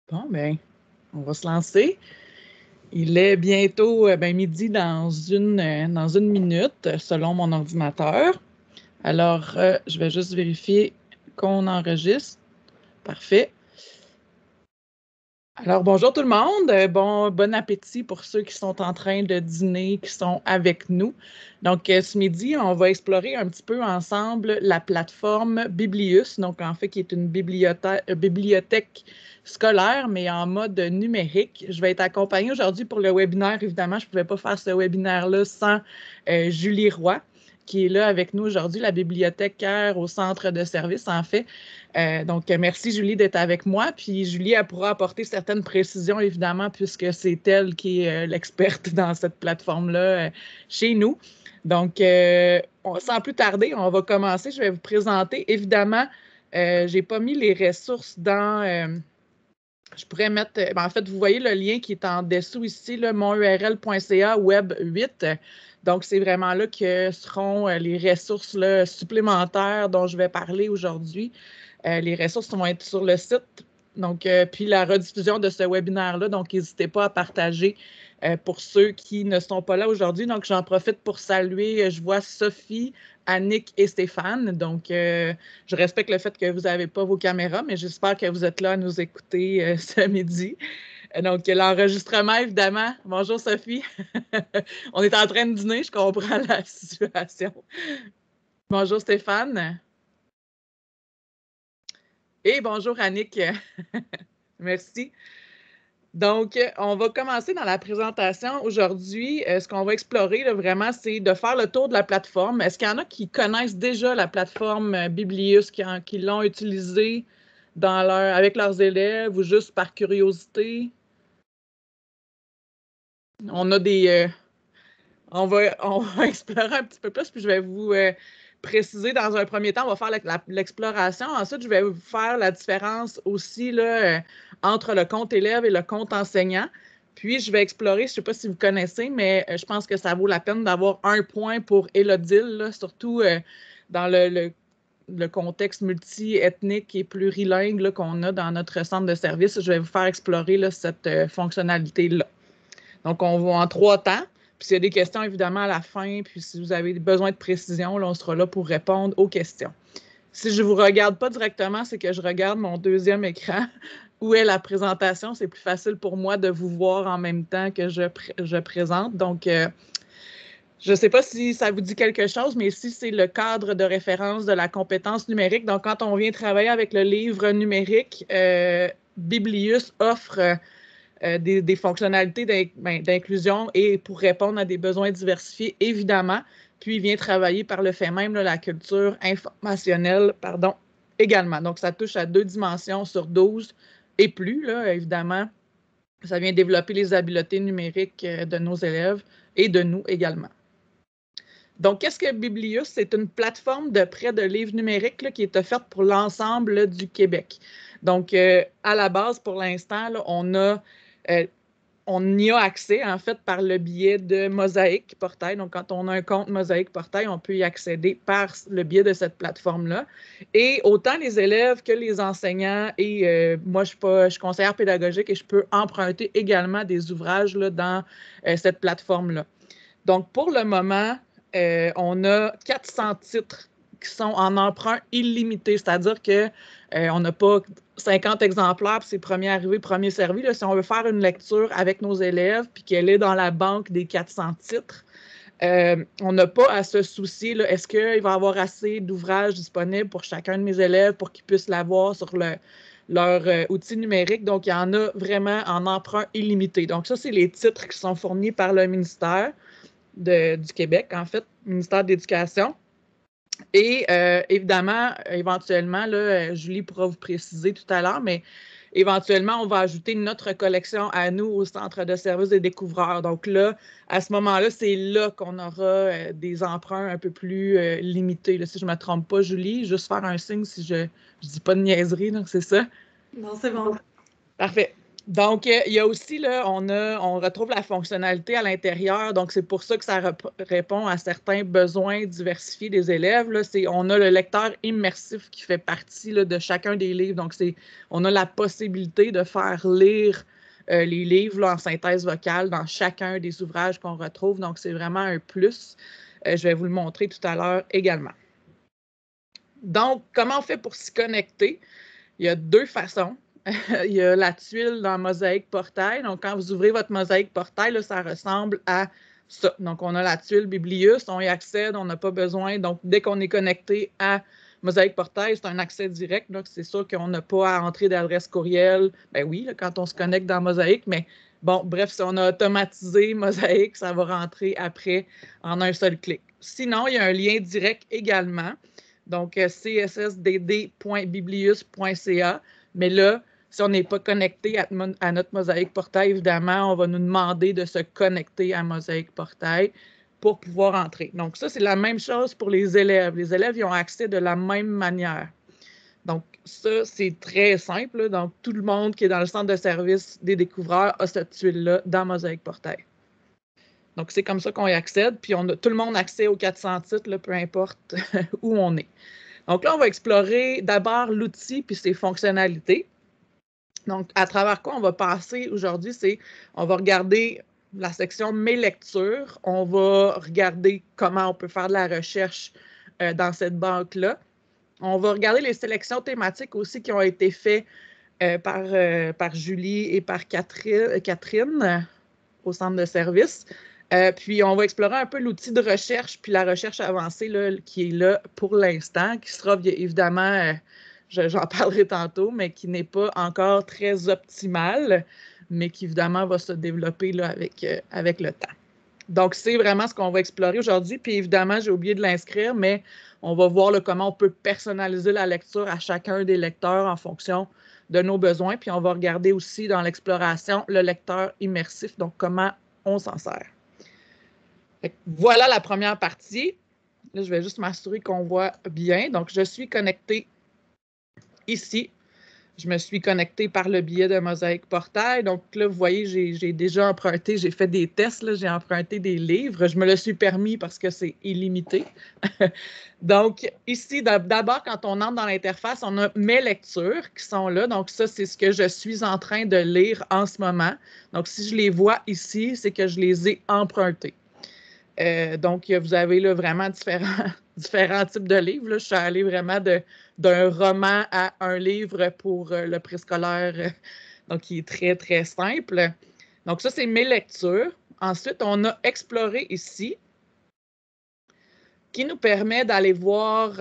Bon, ben, on va se lancer. Il est bientôt midi dans une minute, selon mon ordinateur. Alors, je vais juste vérifier qu'on enregistre. Parfait. Alors, bonjour tout le monde. Bon appétit pour ceux qui sont en train de dîner, qui sont avec nous. Donc, ce midi, on va explorer un petit peu ensemble la plateforme Biblius, donc en fait, qui est une bibliothèque scolaire, mais en mode numérique. Je vais être accompagnée aujourd'hui pour le webinaire. Évidemment, je ne pouvais pas faire ce webinaire-là sans Julie Roy, qui est là avec nous aujourd'hui, la bibliothécaire au centre de service, en fait. Donc, merci Julie d'être avec moi. Puis Julie, elle pourra apporter certaines précisions, évidemment, puisque c'est elle qui est l'experte dans cette plateforme-là chez nous. Donc, sans plus tarder, on va commencer. Je vais vous présenter. Évidemment, je n'ai pas mis les ressources dans... je pourrais mettre... en fait, vous voyez le lien qui est en dessous ici, là, monurl.ca web 8. Donc, c'est vraiment là que seront les ressources là, supplémentaires dont je vais parler aujourd'hui. Les ressources vont être sur le site. Donc, puis la rediffusion de ce webinaire-là. Donc, n'hésitez pas à partager pour ceux qui ne sont pas là aujourd'hui. Donc, j'en profite pour saluer. Je vois Sophie, Annick et Stéphane. Donc, je respecte le fait que vous n'avez pas vos caméras, mais j'espère que vous êtes là à nous écouter ce midi. Donc, l'enregistrement, évidemment. Bonjour, Sophie. On est en train de dîner, je comprends la situation. Bonjour, Stéphane. Et bonjour, Annick. Merci. Donc, on va commencer dans la présentation aujourd'hui. Ce qu'on va explorer là, vraiment, c'est de faire le tour de la plateforme. Est-ce qu'il y en a qui connaissent déjà la plateforme Biblius, qui l'ont utilisée avec leurs élèves ou juste par curiosité? On a des... on va explorer un petit peu plus, puis je vais vous préciser dans un premier temps, on va faire l'exploration. Ensuite, je vais vous faire la différence aussi là, entre le compte élève et le compte enseignant. Puis, je vais explorer, je ne sais pas si vous connaissez, mais je pense que ça vaut la peine d'avoir un point pour Élodile, là, surtout dans le contexte multi-ethnique et plurilingue qu'on a dans notre centre de service. Je vais vous faire explorer là, cette fonctionnalité-là. Donc, on va en 3 temps. Puis s'il y a des questions, évidemment, à la fin, puis si vous avez besoin de précision, là, on sera là pour répondre aux questions. Si je ne vous regarde pas directement, c'est que je regarde mon deuxième écran où est la présentation. C'est plus facile pour moi de vous voir en même temps que je présente. Donc, je ne sais pas si ça vous dit quelque chose, mais ici, c'est le cadre de référence de la compétence numérique. Donc, quand on vient travailler avec le livre numérique, Biblius offre des fonctionnalités d'inclusion et pour répondre à des besoins diversifiés, évidemment. Puis, il vient travailler par le fait même, là, la culture informationnelle, également. Donc, ça touche à 2 dimensions sur 12 et plus, là, évidemment. Ça vient développer les habiletés numériques de nos élèves et de nous également. Donc, qu'est-ce que Biblius? C'est une plateforme de prêt de livres numériques là, qui est offerte pour l'ensemble du Québec. Donc, à la base, pour l'instant, on y a accès, en fait, par le biais de Mosaïque Portail. Donc, quand on a un compte Mosaïque Portail, on peut y accéder par le biais de cette plateforme-là. Et autant les élèves que les enseignants, et moi, je suis conseillère pédagogique et je peux emprunter également des ouvrages là, dans cette plateforme-là. Donc, pour le moment, on a 400 titres qui sont en emprunt illimité, c'est-à-dire qu'on n'a pas 50 exemplaires, puis c'est premier arrivé, premier servi. Là, si on veut faire une lecture avec nos élèves, puis qu'elle est dans la banque des 400 titres, on n'a pas à se soucier, là, est-ce qu'il va y avoir assez d'ouvrages disponibles pour chacun de mes élèves pour qu'ils puissent l'avoir sur leur outil numérique. Donc, il y en a vraiment en emprunt illimité. Donc, ça, c'est les titres qui sont fournis par le ministère du Québec, en fait, ministère de l'Éducation. Et évidemment, éventuellement, là, Julie pourra vous préciser tout à l'heure, mais éventuellement, on va ajouter notre collection à nous au Centre de services des découvreurs. Donc là, à ce moment-là, c'est là qu'on aura des emprunts un peu plus limités. Là, si je ne me trompe pas, Julie, juste faire un signe si je ne dis pas de niaiserie, donc c'est ça? Non, c'est bon. Parfait. Donc, il y a aussi, là, on retrouve la fonctionnalité à l'intérieur. Donc, c'est pour ça que ça répond à certains besoins diversifiés des élèves. Là. On a le lecteur immersif qui fait partie là, de chacun des livres. Donc, on a la possibilité de faire lire les livres là, en synthèse vocale dans chacun des ouvrages qu'on retrouve. Donc, c'est vraiment un plus. Je vais vous le montrer tout à l'heure également. Donc, comment on fait pour s'y connecter? Il y a deux façons. Il y a la tuile dans Mosaïque Portail. Donc, quand vous ouvrez votre Mosaïque Portail, là, ça ressemble à ça. Donc, on a la tuile Biblius, on y accède, on n'a pas besoin. Donc, dès qu'on est connecté à Mosaïque Portail, c'est un accès direct. Donc, c'est sûr qu'on n'a pas à entrer d'adresse courriel. Ben oui, là, quand on se connecte dans Mosaïque, mais bon, bref, si on a automatisé Mosaïque, ça va rentrer après en un seul clic. Sinon, il y a un lien direct également. Donc, cssdd.biblius.ca. Mais là, si on n'est pas connecté à notre Mosaïque Portail, évidemment, on va nous demander de se connecter à Mosaïque Portail pour pouvoir entrer. Donc, ça, c'est la même chose pour les élèves. Les élèves, ils ont accès de la même manière. Donc, ça, c'est très simple. Donc, tout le monde qui est dans le centre de service des découvreurs a cette tuile-là dans Mosaïque Portail. Donc, c'est comme ça qu'on y accède. Puis, tout le monde a accès aux 400 titres, là, peu importe où on est. Donc là, on va explorer d'abord l'outil puis ses fonctionnalités. Donc, à travers quoi on va passer aujourd'hui, on va regarder la section « Mes lectures ». On va regarder comment on peut faire de la recherche dans cette banque-là. On va regarder les sélections thématiques aussi qui ont été faites par Julie et par Catherine au centre de service. Puis, on va explorer un peu l'outil de recherche puis la recherche avancée là, qui est là pour l'instant, qui sera évidemment, j'en parlerai tantôt, mais qui n'est pas encore très optimal, mais qui évidemment va se développer là, avec le temps. Donc, c'est vraiment ce qu'on va explorer aujourd'hui. Puis, évidemment, j'ai oublié de l'inscrire, mais on va voir là, comment on peut personnaliser la lecture à chacun des lecteurs en fonction de nos besoins. Puis, on va regarder aussi dans l'exploration le lecteur immersif, donc comment on s'en sert. Voilà la première partie. Là, je vais juste m'assurer qu'on voit bien. Donc, je suis connectée ici. Je me suis connectée par le biais de Mosaïque Portail. Donc là, vous voyez, j'ai déjà emprunté, j'ai fait des tests, j'ai emprunté des livres. Je me le suis permis parce que c'est illimité. Donc, ici, d'abord, quand on entre dans l'interface, on a mes lectures qui sont là. Donc, ça, c'est ce que je suis en train de lire en ce moment. Donc, si je les vois ici, c'est que je les ai empruntées. Donc, vous avez là, vraiment différents types de livres. Là. Je suis allée vraiment d'un roman à un livre pour le préscolaire, donc qui est très, très simple. Donc, ça, c'est mes lectures. Ensuite, on a exploré ici, qui nous permet d'aller voir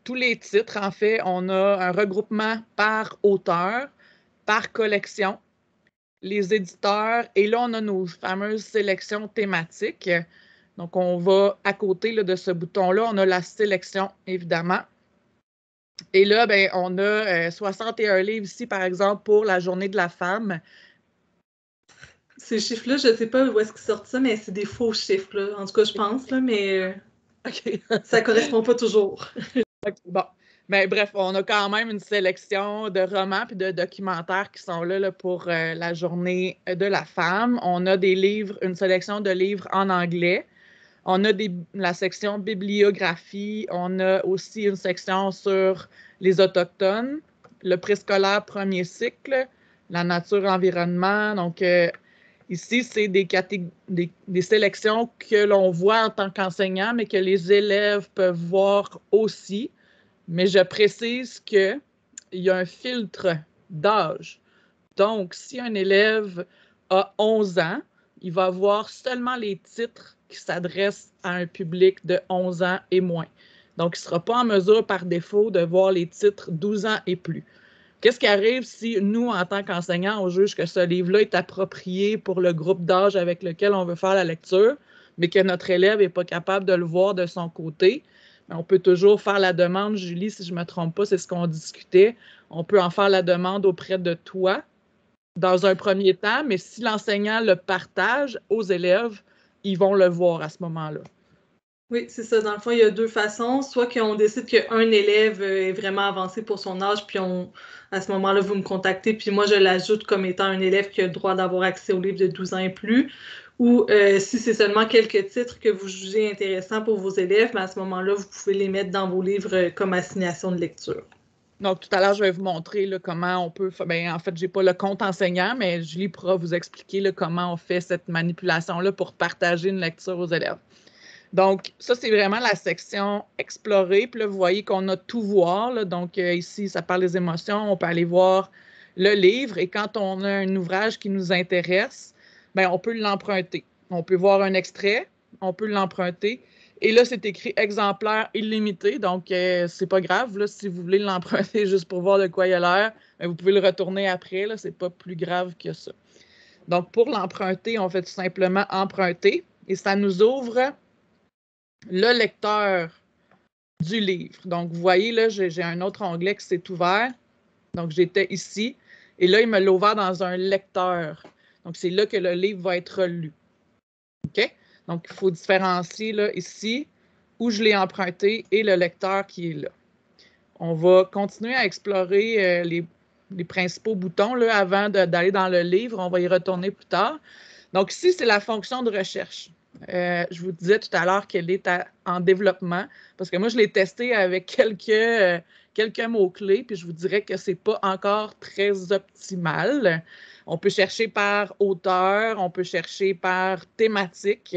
tous les titres. En fait, on a un regroupement par auteur, par collection, les éditeurs, et là, on a nos fameuses sélections thématiques. Donc, on va à côté là, de ce bouton-là, on a la sélection, évidemment. Et là, ben, on a 61 livres ici, par exemple, pour la Journée de la femme. Ces chiffres-là, je ne sais pas où est-ce qu'ils sortent ça, mais c'est des faux chiffres, là. En tout cas, je pense, là, mais ça ne correspond pas toujours. Okay, bon. Mais bref, on a quand même une sélection de romans et de documentaires qui sont là pour la Journée de la femme. On a des livres, une sélection de livres en anglais. On a la section bibliographie. On a aussi une section sur les Autochtones, le préscolaire premier cycle, la nature-environnement. Donc, ici, c'est des sélections que l'on voit en tant qu'enseignant, mais que les élèves peuvent voir aussi. Mais je précise qu'il y a un filtre d'âge. Donc, si un élève a 11 ans, il va voir seulement les titres qui s'adressent à un public de 11 ans et moins. Donc, il ne sera pas en mesure par défaut de voir les titres 12 ans et plus. Qu'est-ce qui arrive si nous, en tant qu'enseignants, on juge que ce livre-là est approprié pour le groupe d'âge avec lequel on veut faire la lecture, mais que notre élève n'est pas capable de le voir de son côté? On peut toujours faire la demande, Julie, si je ne me trompe pas, c'est ce qu'on discutait. On peut en faire la demande auprès de toi dans un premier temps, mais si l'enseignant le partage aux élèves, ils vont le voir à ce moment-là. Oui, c'est ça. Dans le fond, il y a deux façons. Soit qu'on décide qu'un élève est vraiment avancé pour son âge, puis à ce moment-là, vous me contactez, puis moi, je l'ajoute comme étant un élève qui a le droit d'avoir accès aux livres de 12 ans et plus. Ou si c'est seulement quelques titres que vous jugez intéressants pour vos élèves, mais à ce moment-là, vous pouvez les mettre dans vos livres comme assignation de lecture. Donc, tout à l'heure, je vais vous montrer là, comment on peut... en fait, je n'ai pas le compte enseignant, mais Julie pourra vous expliquer là, comment on fait cette manipulation-là pour partager une lecture aux élèves. Donc, ça, c'est vraiment la section « Explorer ». Puis là, vous voyez qu'on a « Tout voir ». Là. Donc, ici, ça parle des émotions. On peut aller voir le livre. Et quand on a un ouvrage qui nous intéresse, bien, on peut l'emprunter. On peut voir un extrait, on peut l'emprunter. Et là, c'est écrit « Exemplaire illimité ». Donc, c'est pas grave. Là, si vous voulez l'emprunter juste pour voir de quoi il a l'air, vous pouvez le retourner après. Ce n'est pas plus grave que ça. Donc, pour l'emprunter, on fait tout simplement « Emprunter ». Et ça nous ouvre le lecteur du livre. Donc, vous voyez, là, j'ai un autre onglet qui s'est ouvert. Donc, j'étais ici. Et là, il me l'a ouvert dans un lecteur. Donc, c'est là que le livre va être lu. OK? Donc, il faut différencier, là, ici, où je l'ai emprunté et le lecteur qui est là. On va continuer à explorer les principaux boutons, là, avant d'aller dans le livre. On va y retourner plus tard. Donc, ici, c'est la fonction de recherche. Je vous disais tout à l'heure qu'elle est en développement, parce que moi, je l'ai testée avec quelques mots-clés, puis je vous dirais que ce n'est pas encore très optimal. On peut chercher par auteur, on peut chercher par thématique.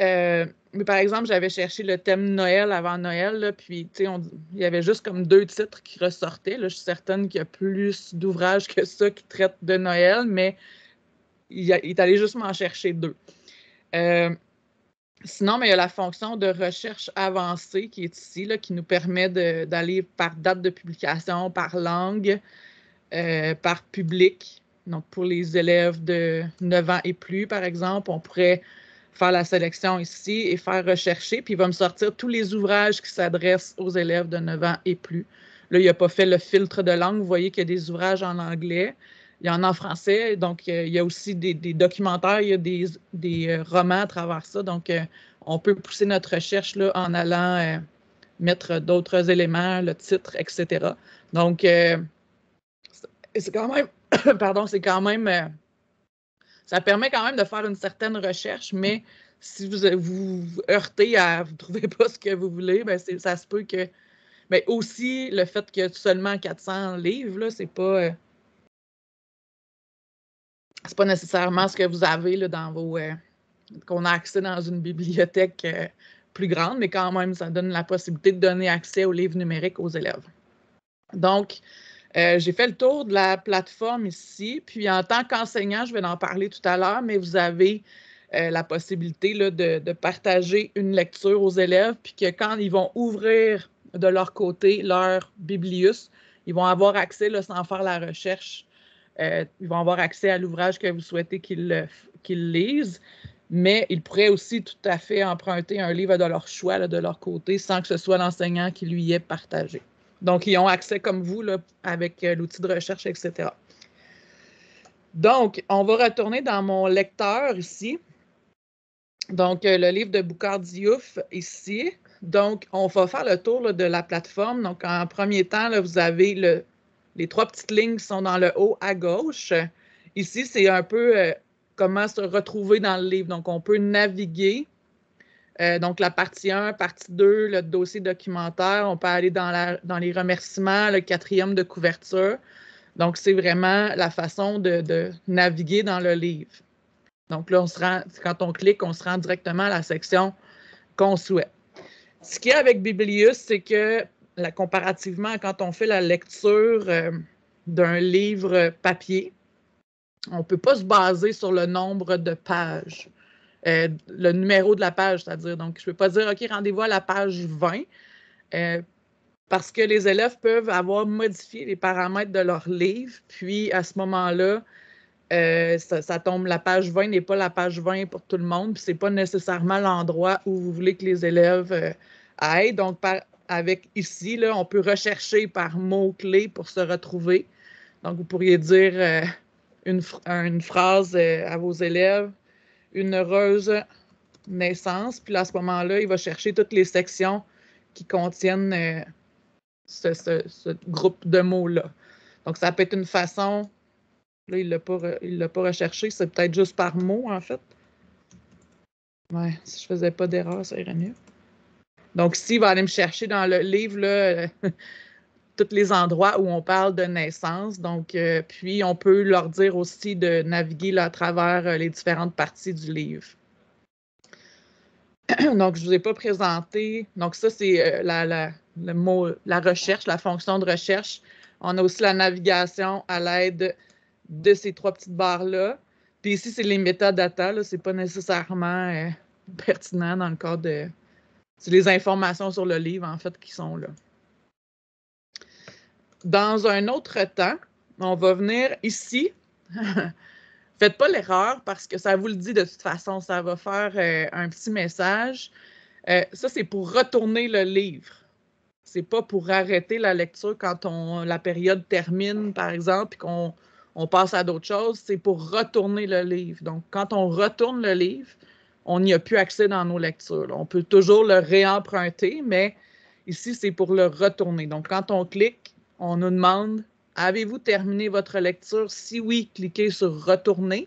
Mais par exemple, j'avais cherché le thème Noël avant Noël, là, puis il y avait juste comme 2 titres qui ressortaient. Là. Je suis certaine qu'il y a plus d'ouvrages que ça qui traitent de Noël, mais il est allé juste m'en chercher 2. Sinon, mais il y a la fonction de recherche avancée qui est ici, là, qui nous permet d'aller par date de publication, par langue, par public. Donc, pour les élèves de 9 ans et plus, par exemple, on pourrait faire la sélection ici et faire rechercher, puis il va me sortir tous les ouvrages qui s'adressent aux élèves de 9 ans et plus. Là, il n'a pas fait le filtre de langue. Vous voyez qu'il y a des ouvrages en anglais. Il y en a en français, donc il y a aussi des documentaires, il y a des romans à travers ça. Donc, on peut pousser notre recherche là, en allant mettre d'autres éléments, le titre, etc. Donc, c'est quand même, pardon, c'est quand même, ça permet quand même de faire une certaine recherche, mais si vous heurtez à vous ne trouvez pas ce que vous voulez, bien, ça se peut que. Mais aussi, le fait qu'il y a seulement 400 livres, là, c'est pas nécessairement ce que vous avez là, dans vos. Qu'on a accès dans une bibliothèque plus grande, mais quand même, ça donne la possibilité de donner accès aux livres numériques aux élèves. Donc, j'ai fait le tour de la plateforme ici, puis en tant qu'enseignant, je vais en parler tout à l'heure, mais vous avez la possibilité là, de partager une lecture aux élèves, puis que quand ils vont ouvrir de leur côté leur biblius, ils vont avoir accès, là, sans faire la recherche, ils vont avoir accès à l'ouvrage que vous souhaitez qu'ils lisent, mais ils pourraient aussi tout à fait emprunter un livre de leur choix, là, de leur côté, sans que ce soit l'enseignant qui lui ait partagé. Donc, ils ont accès comme vous, là, avec l'outil de recherche, etc. Donc, on va retourner dans mon lecteur ici. Donc, le livre de Boucard Diouf ici. Donc, on va faire le tour là, de la plateforme. Donc, en premier temps, là, vous avez les 3 petites lignes qui sont dans le haut à gauche. Ici, c'est un peu comment se retrouver dans le livre. Donc, on peut naviguer. Donc, la partie 1, partie 2, le dossier documentaire, on peut aller dans les remerciements, le 4e de couverture. Donc, c'est vraiment la façon de naviguer dans le livre. Donc là, quand on clique, on se rend directement à la section qu'on souhaite. Ce qu'il y a avec Biblius, c'est que, comparativement, quand on fait la lecture d'un livre papier, on ne peut pas se baser sur le nombre de pages. Le numéro de la page, c'est-à-dire. Donc, je ne peux pas dire, OK, rendez-vous à la page 20, parce que les élèves peuvent avoir modifié les paramètres de leur livre, puis à ce moment-là, ça tombe, la page 20 n'est pas la page 20 pour tout le monde, puis ce n'est pas nécessairement l'endroit où vous voulez que les élèves aillent. Donc, avec ici, là, on peut rechercher par mots-clés pour se retrouver. Donc, vous pourriez dire une phrase à vos élèves. Une heureuse naissance, puis là, à ce moment-là, il va chercher toutes les sections qui contiennent ce groupe de mots-là. Donc, ça peut être une façon... Là, il ne l'a pas recherché, c'est peut-être juste par mot, en fait. Ouais, si je faisais pas d'erreur, ça irait mieux. Donc, ici, il va aller me chercher dans le livre, là, tous les endroits où on parle de naissance. Donc, puis, on peut leur dire aussi de naviguer là, à travers les différentes parties du livre. Donc, je ne vous ai pas présenté. Donc, ça, c'est le mot, la recherche, la fonction de recherche. On a aussi la navigation à l'aide de ces 3 petites barres-là. Puis ici, c'est les métadatas. Ce n'est pas nécessairement pertinent dans le cas de... C'est les informations sur le livre, en fait, qui sont là. Dans un autre temps, on va venir ici. Faites pas l'erreur parce que ça vous le dit de toute façon. Ça va faire un petit message. Ça, c'est pour retourner le livre. C'est pas pour arrêter la lecture quand la période termine, par exemple, puis qu'on passe à d'autres choses. C'est pour retourner le livre. Donc, quand on retourne le livre, on n'y a plus accès dans nos lectures. On peut toujours le réemprunter, mais ici, c'est pour le retourner. Donc, quand on clique, on nous demande « Avez-vous terminé votre lecture? » Si oui, cliquez sur « Retourner ».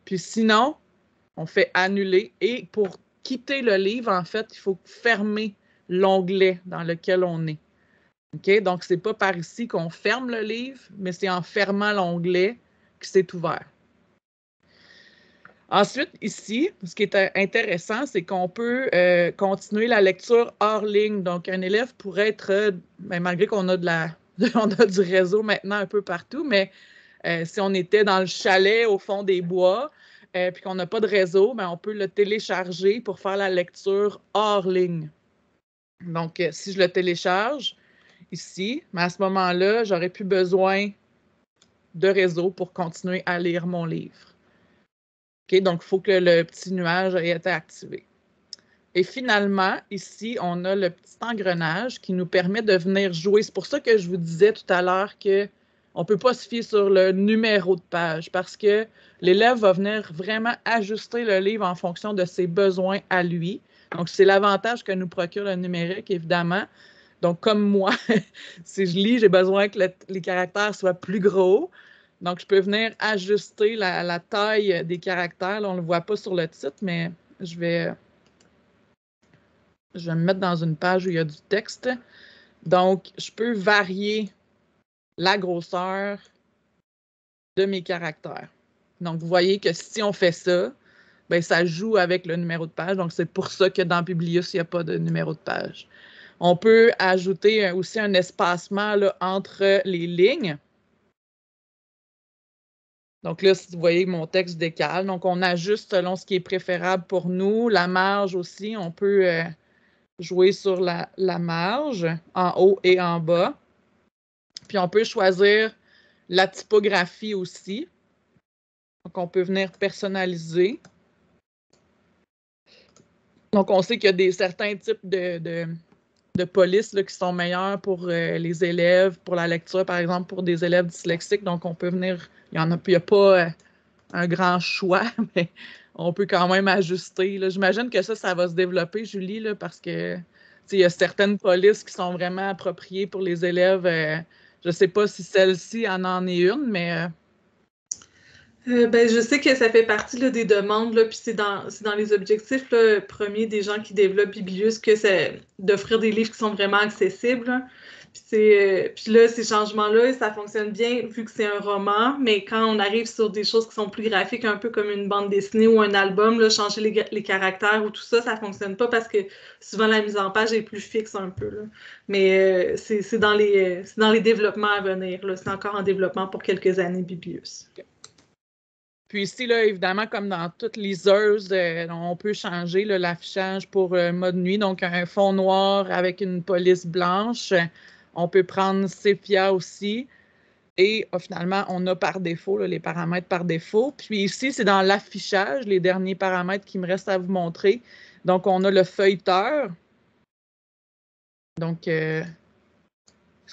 Puis sinon, on fait « Annuler » et pour quitter le livre, en fait, il faut fermer l'onglet dans lequel on est. OK? Donc, ce n'est pas par ici qu'on ferme le livre, mais c'est en fermant l'onglet que c'est ouvert. Ensuite, ici, ce qui est intéressant, c'est qu'on peut continuer la lecture hors ligne. Donc, un élève pourrait être, malgré qu'on a on a du réseau maintenant un peu partout, mais si on était dans le chalet au fond des bois, puis qu'on n'a pas de réseau, bien, on peut le télécharger pour faire la lecture hors ligne. Donc, si je le télécharge ici, mais à ce moment-là, j'aurais plus besoin de réseau pour continuer à lire mon livre. OK, donc, il faut que le petit nuage ait été activé. Et finalement, ici, on a le petit engrenage qui nous permet de venir jouer. C'est pour ça que je vous disais tout à l'heure qu'on ne peut pas se fier sur le numéro de page parce que l'élève va venir vraiment ajuster le livre en fonction de ses besoins à lui. Donc, c'est l'avantage que nous procure le numérique, évidemment. Donc, comme moi, si je lis, j'ai besoin que les caractères soient plus gros. Donc, je peux venir ajuster la taille des caractères. Là, on ne le voit pas sur le titre, mais je vais me mettre dans une page où il y a du texte. Donc, je peux varier la grosseur de mes caractères. Donc, vous voyez que si on fait ça, bien, ça joue avec le numéro de page. Donc, c'est pour ça que dans Publius, il n'y a pas de numéro de page. On peut ajouter aussi un espacement là, entre les lignes. Donc là, si vous voyez, mon texte décale. Donc, on ajuste selon ce qui est préférable pour nous. La marge aussi, on peut jouer sur la marge en haut et en bas. Puis, on peut choisir la typographie aussi. Donc, on peut venir personnaliser. Donc, on sait qu'il y a certains types de polices là, qui sont meilleurs pour les élèves, pour la lecture, par exemple, pour des élèves dyslexiques. Donc, on peut venir... Il n'y a pas un grand choix, mais on peut quand même ajuster. J'imagine que ça va se développer, Julie, là, parce que il y a certaines polices qui sont vraiment appropriées pour les élèves. Je ne sais pas si celle-ci en est une, mais... je sais que ça fait partie là, des demandes, là, puis c'est dans les objectifs là, premiers des gens qui développent Biblius que c'est d'offrir des livres qui sont vraiment accessibles. Là. Puis là, ces changements-là, ça fonctionne bien vu que c'est un roman, mais quand on arrive sur des choses qui sont plus graphiques, un peu comme une bande dessinée ou un album, là, changer les caractères ou tout ça, ça fonctionne pas parce que souvent la mise en page est plus fixe un peu. Là. Mais c'est dans les développements à venir. C'est encore en développement pour quelques années, Biblius. Okay. Puis ici, là, évidemment, comme dans toutes les liseuse, on peut changer l'affichage pour mode nuit. Donc, un fond noir avec une police blanche. On peut prendre sépia aussi. Et finalement, on a par défaut là, les paramètres par défaut. Puis ici, c'est dans l'affichage, les derniers paramètres qui me restent à vous montrer. Donc, on a le feuilleteur. Donc, c'est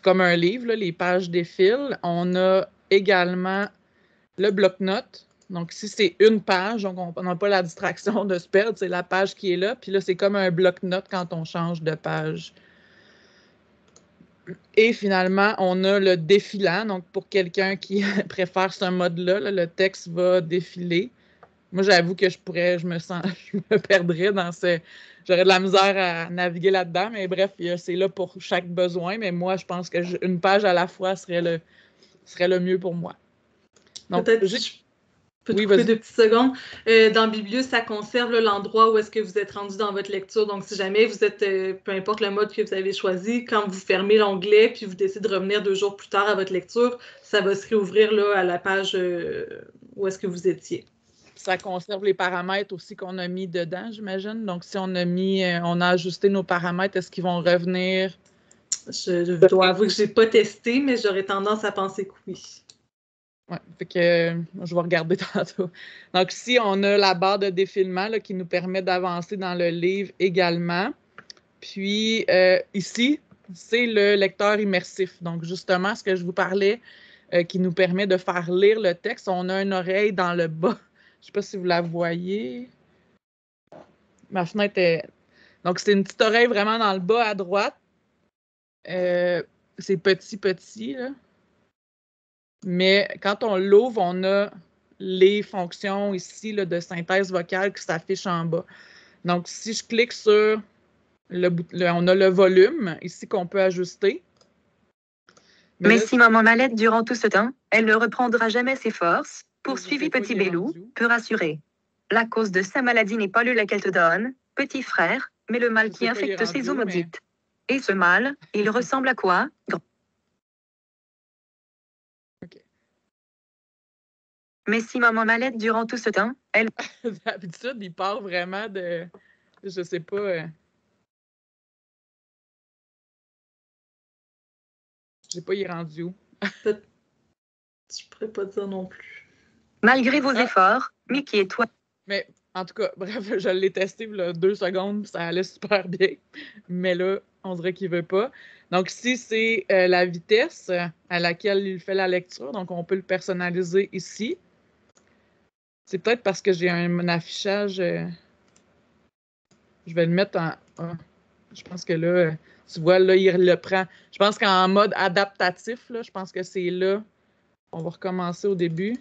comme un livre, là, les pages défilent. On a également le bloc-notes. Donc, si c'est une page, donc on n'a pas la distraction de se perdre, c'est la page qui est là. Puis là, c'est comme un bloc-notes quand on change de page. Et finalement, on a le défilant. Donc, pour quelqu'un qui préfère ce mode-là, là, le texte va défiler. Moi, j'avoue que je me perdrais dans j'aurais de la misère à naviguer là-dedans, mais bref, c'est là pour chaque besoin. Mais moi, je pense que une page à la fois serait le mieux pour moi. Donc, peut-être je peux te oui, couper vas-y. 2 petites secondes. Dans Biblius, ça conserve l'endroit où est-ce que vous êtes rendu dans votre lecture. Donc, si jamais vous êtes, peu importe le mode que vous avez choisi, quand vous fermez l'onglet puis vous décidez de revenir 2 jours plus tard à votre lecture, ça va se réouvrir là, à la page où est-ce que vous étiez. Ça conserve les paramètres aussi qu'on a mis dedans, j'imagine. Donc, si on a ajusté nos paramètres, est-ce qu'ils vont revenir? Je dois avouer que je n'ai pas testé, mais j'aurais tendance à penser que oui. Oui, fait que je vais regarder tantôt. Donc, ici, on a la barre de défilement là, qui nous permet d'avancer dans le livre également. Puis, ici, c'est le lecteur immersif. Donc, justement, ce que je vous parlais, qui nous permet de faire lire le texte. On a une oreille dans le bas. Je ne sais pas si vous la voyez. Ma fenêtre est... Donc, c'est une petite oreille vraiment dans le bas à droite. C'est petit, là. Mais quand on l'ouvre, on a les fonctions ici là, de synthèse vocale qui s'affichent en bas. Donc, si je clique sur on a le volume ici qu'on peut ajuster. Mais si maman m'allait durant tout ce temps, elle ne reprendra jamais ses forces, poursuivit Petit Bélou, peu rassuré. La cause de sa maladie n'est pas le lait qu'elle te donne, petit frère, mais le mal qui infecte ses os maudites. Et ce mal, il ressemble à quoi? Okay. Mais si maman m'allait durant tout ce temps, elle... D'habitude, il part vraiment de... Je sais pas... Je sais pas, il est rendu où. Je pourrais pas dire non plus. Malgré vos efforts, Mickey et toi... Mais en tout cas, bref, je l'ai testé là, 2 secondes, ça allait super bien. Mais là, on dirait qu'il veut pas. Donc ici, c'est la vitesse à laquelle il fait la lecture. Donc, on peut le personnaliser ici. C'est peut-être parce que j'ai un affichage... Je vais le mettre en... je pense que là, tu vois, là, il le prend. Je pense qu'en mode adaptatif, là, je pense que c'est là. On va recommencer au début.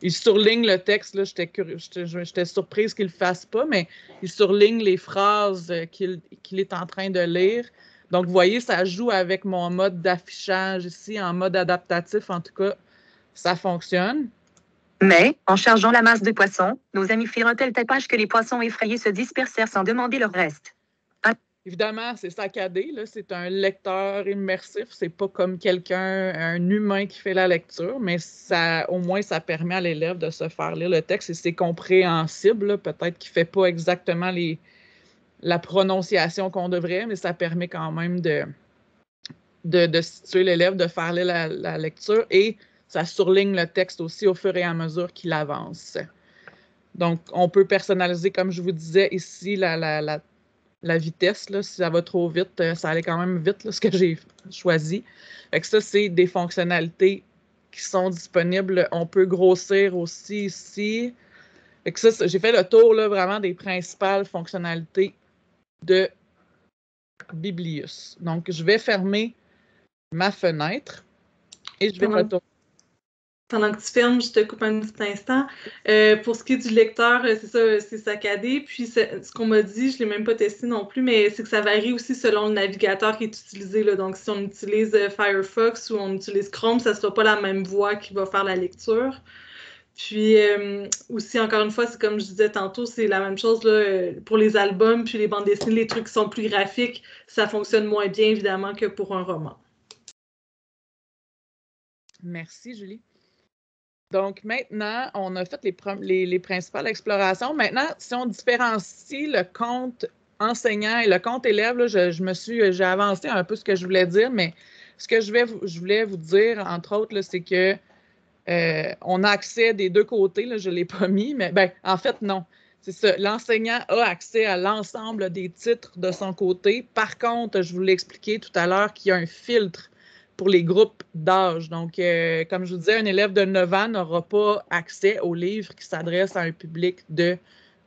Il surligne le texte, là, j'étais surprise qu'il ne le fasse pas, mais il surligne les phrases qu'il est en train de lire. Donc, vous voyez, ça joue avec mon mode d'affichage ici, en mode adaptatif. En tout cas, ça fonctionne. Mais, en chargeant la masse de poissons, nos amis firent un tel tapage que les poissons effrayés se dispersèrent sans demander leur reste. Évidemment, c'est saccadé, là. C'est un lecteur immersif. C'est pas comme un humain qui fait la lecture, mais au moins, ça permet à l'élève de se faire lire le texte et c'est compréhensible. Peut-être qu'il ne fait pas exactement la prononciation qu'on devrait, mais ça permet quand même de situer l'élève, de faire lire la lecture et ça surligne le texte aussi au fur et à mesure qu'il avance. Donc, on peut personnaliser, comme je vous disais ici, la vitesse, là, si ça va trop vite, ça allait quand même vite, là, ce que j'ai choisi. Fait que ça, c'est des fonctionnalités qui sont disponibles. On peut grossir aussi ici. Fait que ça, j'ai fait le tour là, vraiment des principales fonctionnalités de Biblius. Donc, je vais fermer ma fenêtre et je vais retourner. Pendant que tu fermes, je te coupe un petit instant. Pour ce qui est du lecteur, c'est ça, c'est saccadé. Puis ce qu'on m'a dit, je ne l'ai même pas testé non plus, mais c'est que ça varie aussi selon le navigateur qui est utilisé. Là. Donc, si on utilise Firefox ou on utilise Chrome, ça ne sera pas la même voix qui va faire la lecture. Puis aussi, encore une fois, c'est comme je disais tantôt, c'est la même chose là, pour les albums, puis les bandes dessinées, les trucs qui sont plus graphiques, ça fonctionne moins bien, évidemment, que pour un roman. Merci, Julie. Donc, maintenant, on a fait les principales explorations. Maintenant, si on différencie le compte enseignant et le compte élève, là, j'ai avancé un peu ce que je voulais dire, mais ce que je voulais vous dire, entre autres, c'est que on a accès des deux côtés, là, je ne l'ai pas mis, mais en fait, non. C'est ça. L'enseignant a accès à l'ensemble des titres de son côté. Par contre, je vous l'ai expliqué tout à l'heure qu'il y a un filtre pour les groupes d'âge. Donc, comme je vous disais, un élève de 9 ans n'aura pas accès aux livres qui s'adressent à un public de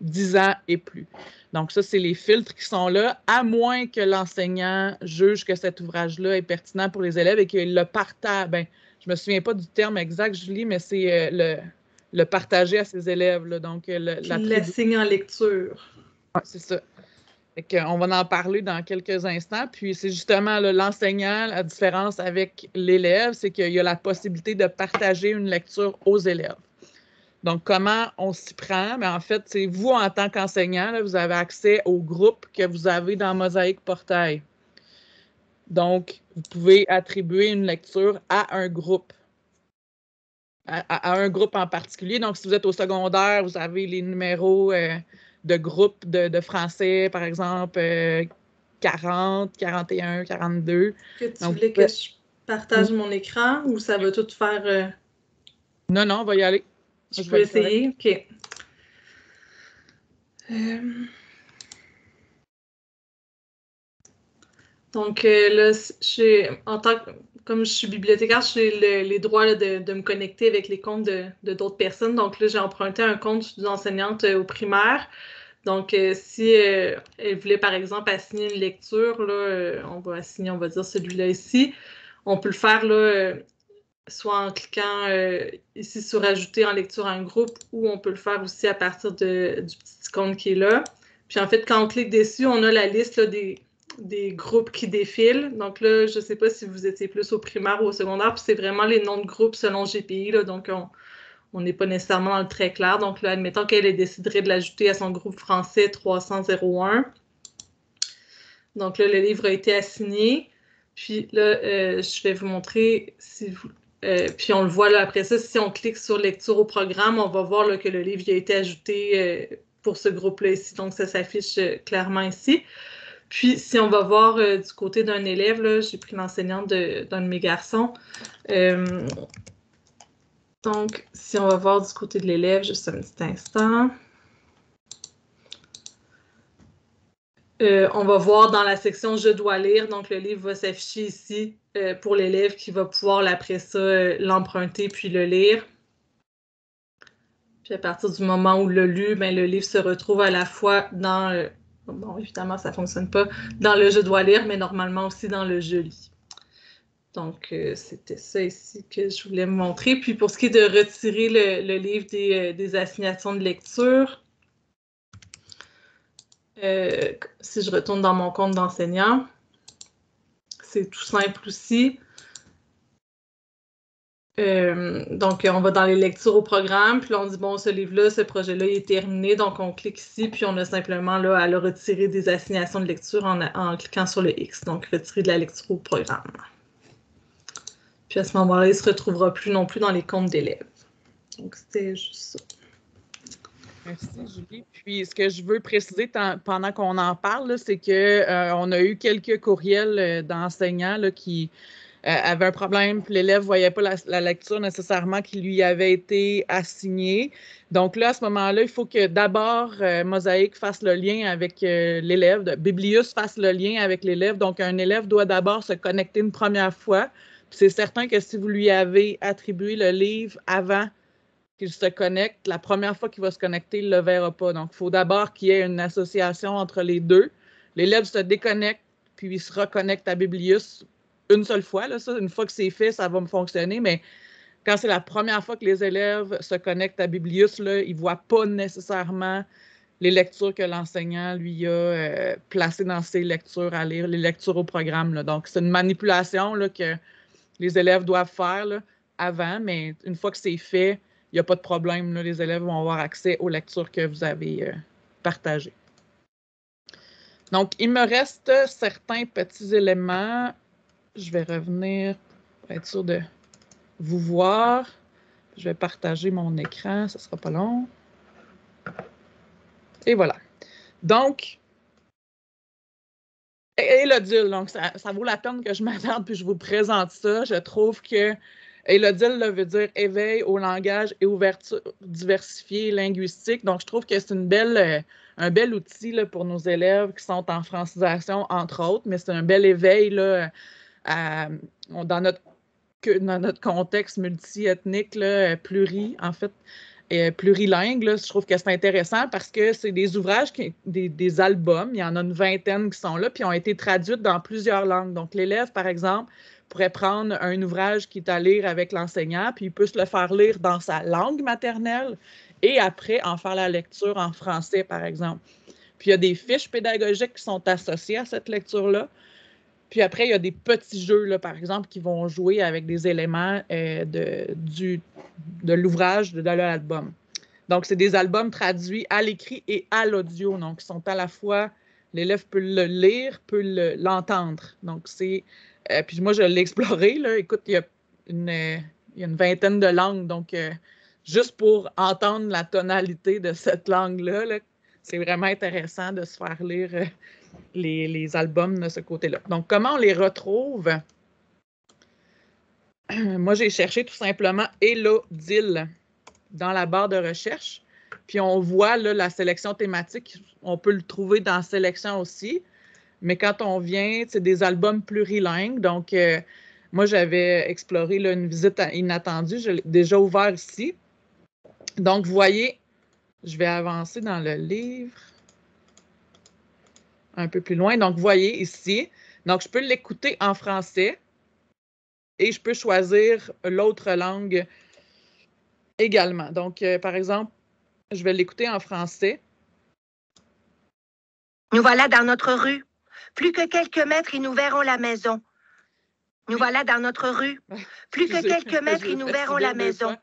10 ans et plus. Donc, ça, c'est les filtres qui sont là, à moins que l'enseignant juge que cet ouvrage-là est pertinent pour les élèves et qu'il le partage. Ben, je ne me souviens pas du terme exact, Julie, mais c'est le partager à ses élèves. Là. Donc, l'assigne en lecture. Oui, c'est ça. On va en parler dans quelques instants. Puis, c'est justement l'enseignant, la différence avec l'élève, c'est qu'il y a la possibilité de partager une lecture aux élèves. Donc, comment on s'y prend? Mais en fait, c'est vous, en tant qu'enseignant, vous avez accès au groupe que vous avez dans Mosaïque Portail. Donc, vous pouvez attribuer une lecture à un groupe, à un groupe en particulier. Donc, si vous êtes au secondaire, vous avez les numéros de groupe de français, par exemple, 40, 41, 42. Que tu voulais que je partage mon écran ou ça va tout faire... Non, on va y aller. Je peux essayer? OK. Donc là, comme je suis bibliothécaire, j'ai les droits là, de me connecter avec les comptes de d'autres personnes. Donc là, j'ai emprunté un compte d'une enseignante au primaire. Donc, si elle voulait, par exemple, assigner une lecture, là, on va assigner, on va dire celui-là ici. On peut le faire là, soit en cliquant ici sur « Ajouter en lecture à un groupe » ou on peut le faire aussi à partir du petit icône qui est là. Puis en fait, quand on clique dessus, on a la liste là, des groupes qui défilent. Donc là, je ne sais pas si vous étiez plus au primaire ou au secondaire, puis c'est vraiment les noms de groupes selon GPI, là, donc on n'est pas nécessairement dans le très clair. Donc là, admettons qu'elle déciderait de l'ajouter à son groupe français 300-01. Donc là, le livre a été assigné. Puis là, je vais vous montrer si vous... puis on le voit là après ça, si on clique sur lecture au programme, on va voir là, que le livre a été ajouté pour ce groupe-là ici. Donc ça s'affiche clairement ici. Puis si on va voir du côté d'un élève, j'ai pris l'enseignante d'un de mes garçons. Donc si on va voir du côté de l'élève, juste un petit instant. On va voir dans la section « Je dois lire », donc le livre va s'afficher ici pour l'élève qui va pouvoir, après ça, l'emprunter puis le lire. Puis à partir du moment où il l'a lu, ben, le livre se retrouve à la fois dans, bon, évidemment, ça ne fonctionne pas, dans le « Je dois lire », mais normalement aussi dans le « Je lis ». Donc, c'était ça ici que je voulais vous montrer. Puis pour ce qui est de retirer le livre des assignations de lecture, si je retourne dans mon compte d'enseignant, c'est tout simple aussi. Donc, on va dans les lectures au programme, puis là, on dit, bon, ce livre-là, ce projet-là, il est terminé. Donc, on clique ici, puis on a simplement là, à le retirer des assignations de lecture en cliquant sur le X. Donc, retirer de la lecture au programme. Puis à ce moment-là, il ne se retrouvera plus non plus dans les comptes d'élèves. Donc, c'était juste ça. Merci, Julie. Puis, ce que je veux préciser pendant qu'on en parle, c'est qu'on a eu quelques courriels d'enseignants qui avaient un problème, puis l'élève ne voyait pas la lecture nécessairement qui lui avait été assignée. Donc là, à ce moment-là, il faut que d'abord Mosaïque fasse le lien avec l'élève, Biblius fasse le lien avec l'élève. Donc, un élève doit d'abord se connecter une première fois. Puis c'est certain que si vous lui avez attribué le livre avant qu'il se connecte, la première fois qu'il va se connecter, il ne le verra pas. Donc, il faut d'abord qu'il y ait une association entre les deux. L'élève se déconnecte, puis il se reconnecte à Biblius une seule fois. Là, ça, une fois que c'est fait, ça va me fonctionner, mais quand c'est la première fois que les élèves se connectent à Biblius, là, ils ne voient pas nécessairement les lectures que l'enseignant lui a placées dans ses lectures à lire, les lectures au programme. Là. Donc, c'est une manipulation là, que les élèves doivent faire là, avant, mais une fois que c'est fait, il n'y a pas de problème. Là, les élèves vont avoir accès aux lectures que vous avez partagées. Donc, il me reste certains petits éléments. Je vais revenir pour être sûr de vous voir. Je vais partager mon écran. Ça ne sera pas long. Et voilà. Donc, Élodile, donc ça vaut la peine que je m'attarde puis je vous présente ça. Je trouve que Élodile veut dire éveil au langage et ouverture diversifiée linguistique. Donc, je trouve que c'est un bel outil là, pour nos élèves qui sont en francisation, entre autres, mais c'est un bel éveil là, dans notre contexte multiethnique, là, plurilingue, là, je trouve que c'est intéressant parce que c'est des ouvrages, des albums, il y en a une vingtaine qui sont là, puis ont été traduits dans plusieurs langues. Donc, l'élève, par exemple, pourrait prendre un ouvrage qui est à lire avec l'enseignant, puis il peut se le faire lire dans sa langue maternelle et après en faire la lecture en français, par exemple. Puis, il y a des fiches pédagogiques qui sont associées à cette lecture-là. Puis après, il y a des petits jeux, là, par exemple, qui vont jouer avec des éléments de l'ouvrage de l'album. Donc, c'est des albums traduits à l'écrit et à l'audio. Donc, ils sont à la fois, l'élève peut le lire, peut l'entendre. Donc, c'est... puis moi, je l'ai exploré, là. Écoute, il y a une vingtaine de langues. Donc, juste pour entendre la tonalité de cette langue-là, là, c'est vraiment intéressant de se faire lire les albums de ce côté-là. Donc, comment on les retrouve? Moi, j'ai cherché tout simplement Elodil dans la barre de recherche. Puis, on voit là, la sélection thématique. On peut le trouver dans sélection aussi. Mais quand on vient, c'est des albums plurilingues. Donc, moi, j'avais exploré là, une visite inattendue. Je l'ai déjà ouvert ici. Donc, vous voyez, je vais avancer dans le livre un peu plus loin. Donc, vous voyez ici. Donc, je peux l'écouter en français et je peux choisir l'autre langue également. Donc, par exemple, je vais l'écouter en français. Nous voilà dans notre rue. Plus que quelques mètres et nous verrons la maison. Nous voilà dans notre rue. Plus que quelques mètres et nous verrons la maison.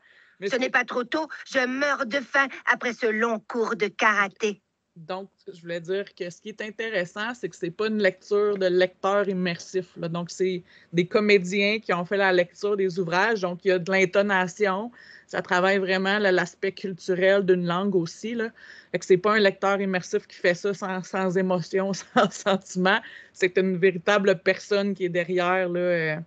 Ce n'est pas trop tôt. Je meurs de faim après ce long cours de karaté. Donc, je voulais dire que ce qui est intéressant, c'est que ce n'est pas une lecture de lecteur immersif, là. Donc, c'est des comédiens qui ont fait la lecture des ouvrages. Donc, il y a de l'intonation. Ça travaille vraiment l'aspect culturel d'une langue aussi, là. Fait que ce n'est pas un lecteur immersif qui fait ça sans émotion, sans sentiment. C'est une véritable personne qui est derrière là,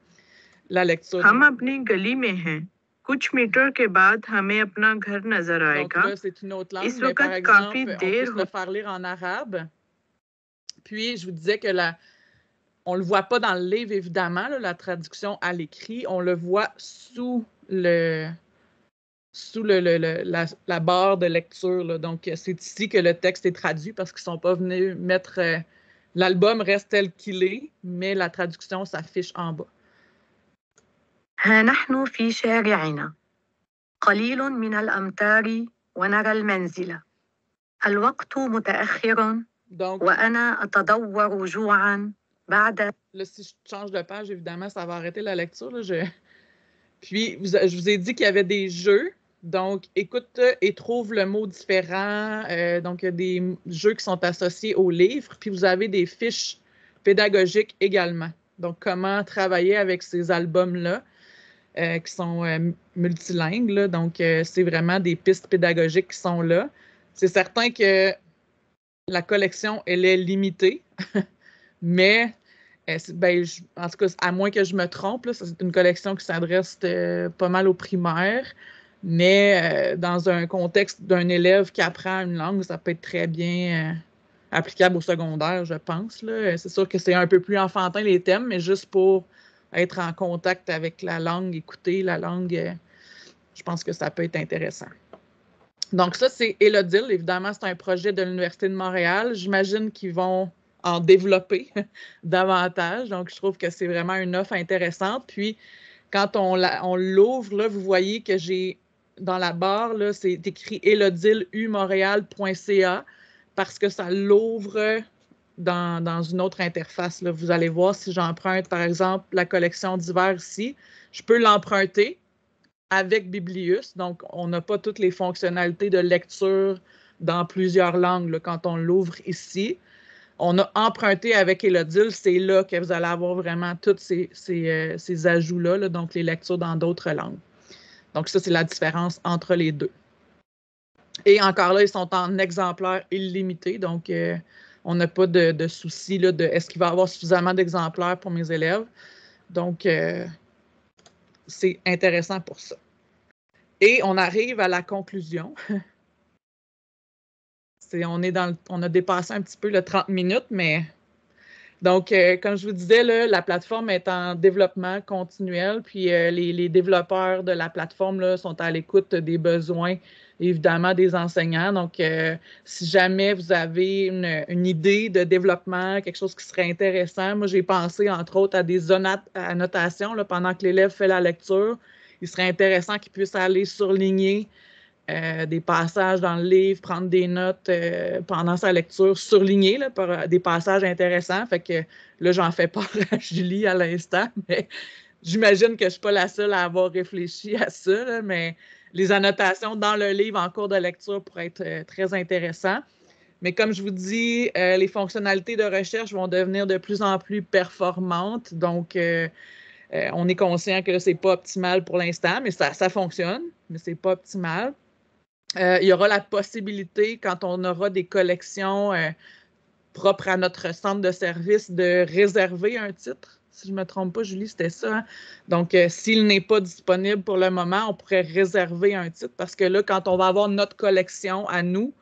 la lecture. हम अपनी गली में हैं। कुछ मीटर के बाद हमें अपना घर नजर Donc आएगा। là, c'est une autre langue, इस mais par वक्त exemple, काफी on peut there se le faire lire en arabe. Puis, je vous disais que on ne le voit pas dans le livre, évidemment, là, la traduction à l'écrit. On le voit sous la barre de lecture, là. Donc, c'est ici que le texte est traduit parce qu'ils ne sont pas venus mettre... l'album reste tel qu'il est, mais la traduction s'affiche en bas. ها نحن في شارعنا قليل من الأمتار ونرى المنزل الوقت متأخر Donc, وأنا أتضور جوعا بعد là, si je change de page, évidemment, ça va arrêter la lecture, là. Puis, je vous ai dit qu'il y avait des jeux. Donc, écoute et trouve le mot différent. Donc, il y a des jeux qui sont associés au livre. Puis, vous avez des fiches pédagogiques également. Donc, comment travailler avec ces albums-là qui sont multilingues, là. Donc, c'est vraiment des pistes pédagogiques qui sont là. C'est certain que la collection, elle est limitée, mais en tout cas, à moins que je me trompe, là, c'est une collection qui s'adresse pas mal aux primaires, mais dans un contexte d'un élève qui apprend une langue, ça peut être très bien applicable au secondaire, je pense, là. C'est sûr que c'est un peu plus enfantin les thèmes, mais juste pour être en contact avec la langue, écouter la langue, je pense que ça peut être intéressant. Donc ça, c'est Elodil. Évidemment, c'est un projet de l'Université de Montréal. J'imagine qu'ils vont en développer davantage. Donc, je trouve que c'est vraiment une offre intéressante. Puis, quand on l'ouvre, là, vous voyez que j'ai, dans la barre, là, c'est écrit elodilumontréal.ca parce que ça l'ouvre dans une autre interface, là. Vous allez voir, si j'emprunte, par exemple, la collection d'hiver ici, je peux l'emprunter avec Biblius. Donc, on n'a pas toutes les fonctionnalités de lecture dans plusieurs langues là, quand on l'ouvre ici. On a emprunté avec Elodil, c'est là que vous allez avoir vraiment tous ces ajouts-là, là, donc les lectures dans d'autres langues. Donc, ça, c'est la différence entre les deux. Et encore là, ils sont en exemplaires illimités, donc on n'a pas de souci là, de est-ce qu'il va y avoir suffisamment d'exemplaires pour mes élèves. Donc, c'est intéressant pour ça. Et on arrive à la conclusion. On a dépassé un petit peu le 30 minutes, mais Donc, comme je vous disais, là, la plateforme est en développement continuel, puis les développeurs de la plateforme là, sont à l'écoute des besoins, évidemment, des enseignants. Donc, si jamais vous avez une idée de développement, quelque chose qui serait intéressant, moi, j'ai pensé, entre autres, à des annotations là, pendant que l'élève fait la lecture. Il serait intéressant qu'il puisse aller surligner des passages dans le livre, prendre des notes pendant sa lecture, surligner là, par des passages intéressants. Fait que là, j'en fais part à Julie à l'instant, mais j'imagine que je ne suis pas la seule à avoir réfléchi à ça, là, mais les annotations dans le livre en cours de lecture pourraient être très intéressants. Mais comme je vous dis, les fonctionnalités de recherche vont devenir de plus en plus performantes. Donc, on est conscient que ce n'est pas optimal pour l'instant, mais ça fonctionne, mais ce n'est pas optimal. Il y aura la possibilité, quand on aura des collections propres à notre centre de service, de réserver un titre. Si je ne me trompe pas, Julie, c'était ça. Hein? Donc, s'il n'est pas disponible pour le moment, on pourrait réserver un titre parce que là, quand on va avoir notre collection à nous,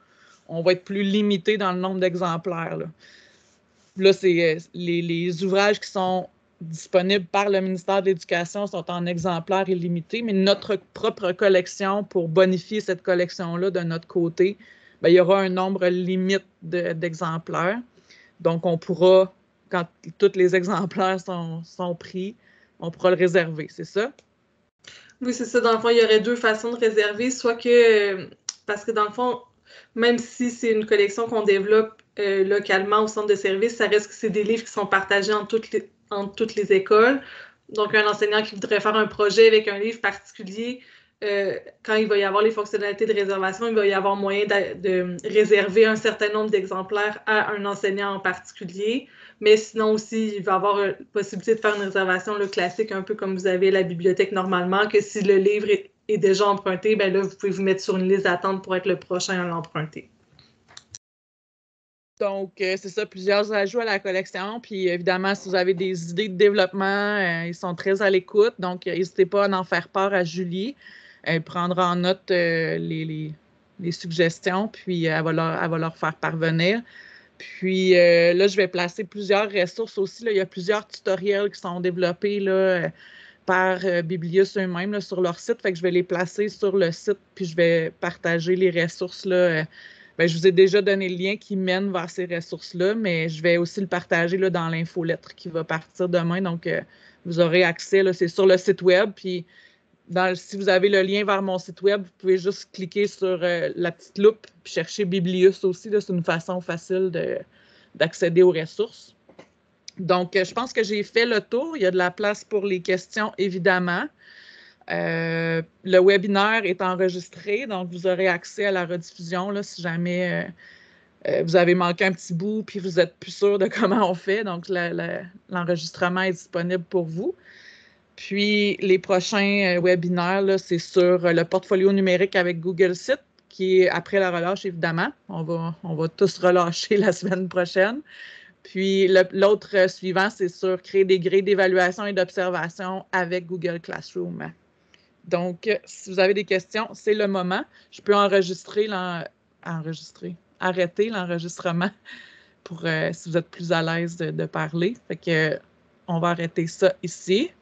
on va être plus limité dans le nombre d'exemplaires. Là, c'est les ouvrages qui sont disponibles par le ministère de l'Éducation sont en exemplaires illimités, mais notre propre collection, pour bonifier cette collection-là de notre côté, bien, il y aura un nombre limite d'exemplaires. Donc, on pourra, quand tous les exemplaires sont pris, on pourra le réserver, c'est ça? Oui, c'est ça. Dans le fond, il y aurait deux façons de réserver. Soit que, parce que dans le fond, même si c'est une collection qu'on développe localement au centre de service, ça reste que c'est des livres qui sont partagés entre toutes les écoles. Donc, un enseignant qui voudrait faire un projet avec un livre particulier, quand il va y avoir les fonctionnalités de réservation, il va y avoir moyen de réserver un certain nombre d'exemplaires à un enseignant en particulier. Mais sinon aussi, il va y avoir la possibilité de faire une réservation classique, un peu comme vous avez à la bibliothèque normalement, que si le livre est déjà emprunté, bien là, vous pouvez vous mettre sur une liste d'attente pour être le prochain à l'emprunter. Donc, c'est ça, plusieurs ajouts à la collection. Puis, évidemment, si vous avez des idées de développement, ils sont très à l'écoute. Donc, n'hésitez pas à en faire part à Julie. Elle prendra en note les suggestions, puis elle va leur faire parvenir. Puis, là, je vais placer plusieurs ressources aussi. Là. Il y a plusieurs tutoriels qui sont développés là, par Biblius eux-mêmes sur leur site. Fait que je vais les placer sur le site, puis je vais partager les ressources là. Bien, je vous ai déjà donné le lien qui mène vers ces ressources-là, mais je vais aussi le partager là, dans l'infolettre qui va partir demain. Donc, vous aurez accès, c'est sur le site web. Puis, si vous avez le lien vers mon site web, vous pouvez juste cliquer sur la petite loupe puis chercher Biblius aussi. C'est une façon facile d'accéder aux ressources. Donc, je pense que j'ai fait le tour. Il y a de la place pour les questions, évidemment. Le webinaire est enregistré, donc vous aurez accès à la rediffusion là, si jamais vous avez manqué un petit bout puis vous n'êtes plus sûr de comment on fait. Donc, l'enregistrement est disponible pour vous. Puis, les prochains webinaires, c'est sur le portfolio numérique avec Google Sites, qui est après la relâche, évidemment. On va tous relâcher la semaine prochaine. Puis, l'autre suivant, c'est sur créer des grilles d'évaluation et d'observation avec Google Classroom. Donc, si vous avez des questions, c'est le moment. Je peux arrêter l'enregistrement pour si vous êtes plus à l'aise de parler. Fait que, on va arrêter ça ici.